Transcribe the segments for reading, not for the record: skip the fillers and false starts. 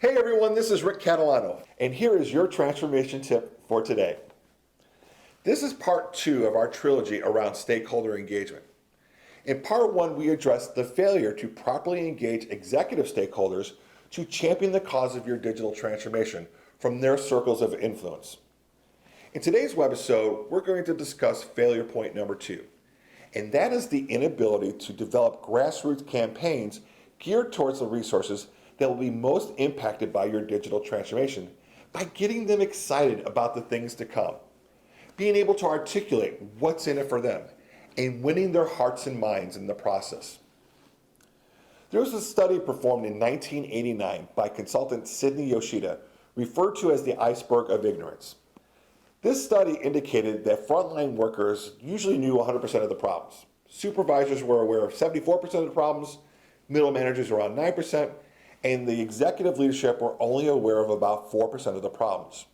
Hey everyone, this is Rick Catalano, and here is your transformation tip for today. This is part 2 of our trilogy around stakeholder engagement. In part 1, we addressed the failure to properly engage executive stakeholders to champion the cause of your digital transformation from their circles of influence. In today's webisode, we're going to discuss failure point number 2, and that is the inability to develop grassroots campaigns geared towards the resources that will be most impacted by your digital transformation by getting them excited about the things to come, being able to articulate what's in it for them, and winning their hearts and minds in the process. There was a study performed in 1989 by consultant Sidney Yoshida, referred to as the iceberg of ignorance. This study indicated that frontline workers usually knew 100% of the problems. Supervisors were aware of 74% of the problems, middle managers around 9%, and the executive leadership were only aware of about 4% of the problems.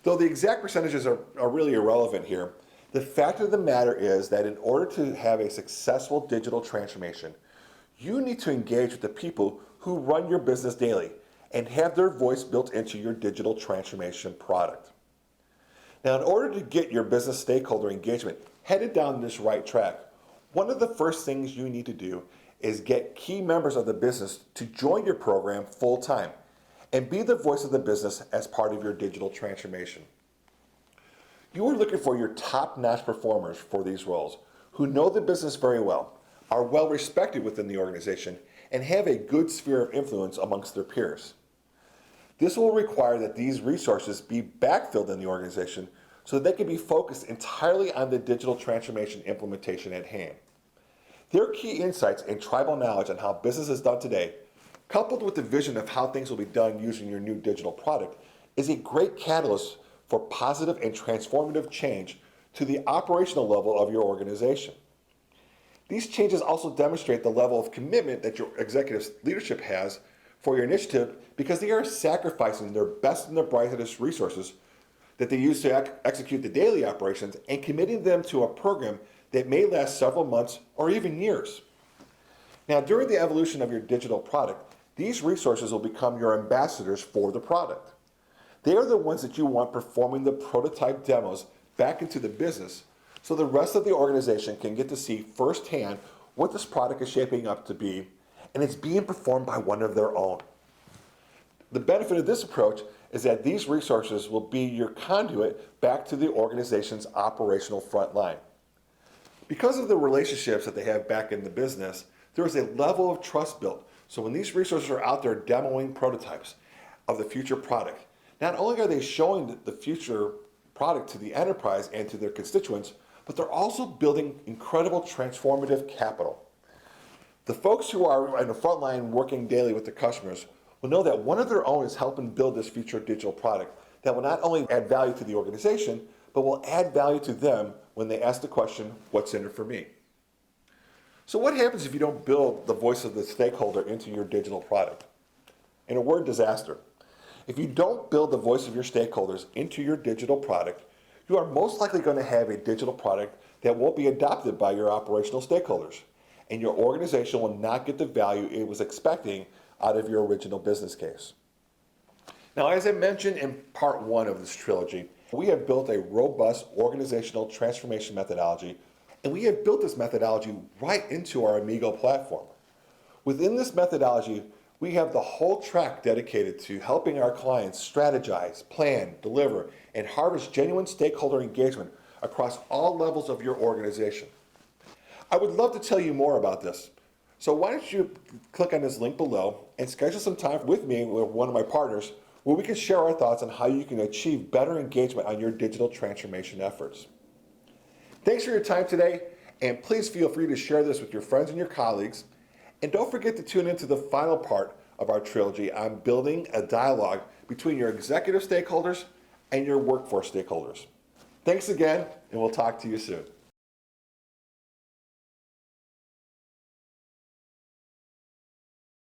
Though the exact percentages are really irrelevant here, the fact of the matter is that in order to have a successful digital transformation, you need to engage with the people who run your business daily and have their voice built into your digital transformation product. Now, in order to get your business stakeholder engagement headed down this right track, one of the first things you need to do is get key members of the business to join your program full time and be the voice of the business as part of your digital transformation. You are looking for your top-notch performers for these roles who know the business very well, are well respected within the organization, and have a good sphere of influence amongst their peers. This will require that these resources be backfilled in the organization so that they can be focused entirely on the digital transformation implementation at hand. Their key insights and tribal knowledge on how business is done today, coupled with the vision of how things will be done using your new digital product, is a great catalyst for positive and transformative change to the operational level of your organization. These changes also demonstrate the level of commitment that your executive leadership has for your initiative because they are sacrificing their best and their brightest resources that they use to execute the daily operations and committing them to a program that may last several months or even years. Now, during the evolution of your digital product, these resources will become your ambassadors for the product. They are the ones that you want performing the prototype demos back into the business so the rest of the organization can get to see firsthand what this product is shaping up to be, and it's being performed by one of their own. The benefit of this approach is that these resources will be your conduit back to the organization's operational front line. Because of the relationships that they have back in the business, there is a level of trust built. So when these resources are out there demoing prototypes of the future product, not only are they showing the future product to the enterprise and to their constituents, but they're also building incredible transformative capital. The folks who are in the front line working daily with the customers will know that one of their own is helping build this future digital product that will not only add value to the organization, but will add value to them when they ask the question, what's in it for me? So what happens if you don't build the voice of the stakeholder into your digital product? In a word, disaster. If you don't build the voice of your stakeholders into your digital product, you are most likely going to have a digital product that won't be adopted by your operational stakeholders, and your organization will not get the value it was expecting out of your original business case. Now, as I mentioned in part 1 of this trilogy, we have built a robust organizational transformation methodology, and we have built this methodology right into our Amigo platform. Within this methodology, we have the whole track dedicated to helping our clients strategize, plan, deliver, and harvest genuine stakeholder engagement across all levels of your organization. I would love to tell you more about this. So why don't you click on this link below and schedule some time with me with one of my partners where we can share our thoughts on how you can achieve better engagement on your digital transformation efforts. Thanks for your time today, and please feel free to share this with your friends and your colleagues. And don't forget to tune into the final part of our trilogy on building a dialogue between your executive stakeholders and your workforce stakeholders. Thanks again, and we'll talk to you soon.